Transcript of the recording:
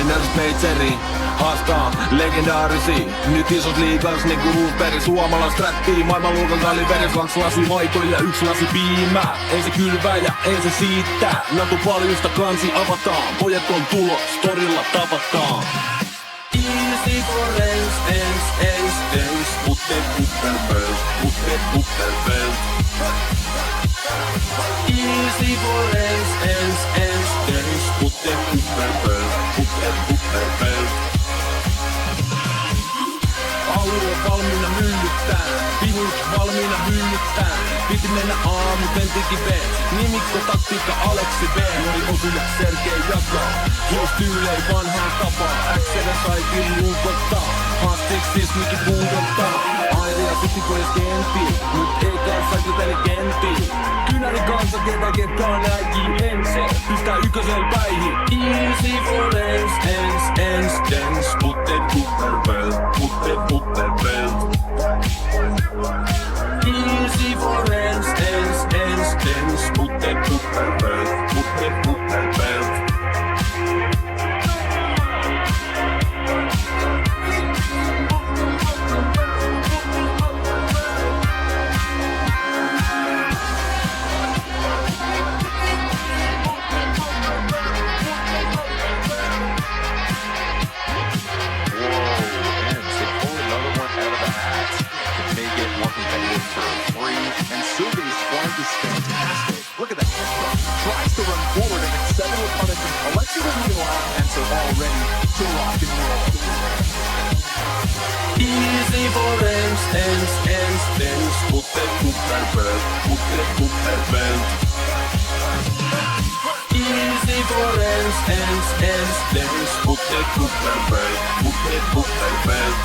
Miners Majori haastaa legendaarisia. Nyt isot liigas niinku Roosberg. Suomalais räppii maailmanluokan kaliberi. 2 lasi maitoa ja 1 lasi piimää. Ei se kylvää ja ei se siittää. Natu paljusta kansi avataan. Pojat on tulos, torilla tapataan. EZ4ENCE, putte pupperbelt, putte pupperbelt. EZ4ENCE, putte pupperbelt, putte pupperbelt. Alue valmiina myllyttää, pihut valmiina hyllyttää. Piti mennä A, mut mentikin B. Nimikko, taktiikka, Aleksi B. Nuori osuja, Sergei jakaa. Hiustyylei vanhaan tapaa. X-edä sai kirjuun kottaa. Haastiksis mikin puudottaa. Aireja syttipojas kentiin. Nyt ei kanssa intelligentiin. Kynäri kanssa ketkä on EZ4ENCE. Pistää ykkösel päihin. EZ4ENCE, putte pupperbelt, putte pupperbelt. EZ4ENCE, putte pupperbelt, putte pupperbelt. Look at that. Tries to run forward and it's 7 with punishment. Alexi will be allowed answer already to rock and roll. EZ4ENCE, putte pupperbelt, putte pupperbelt. EZ4ENCE, putte pupperbelt, putte pupperbelt.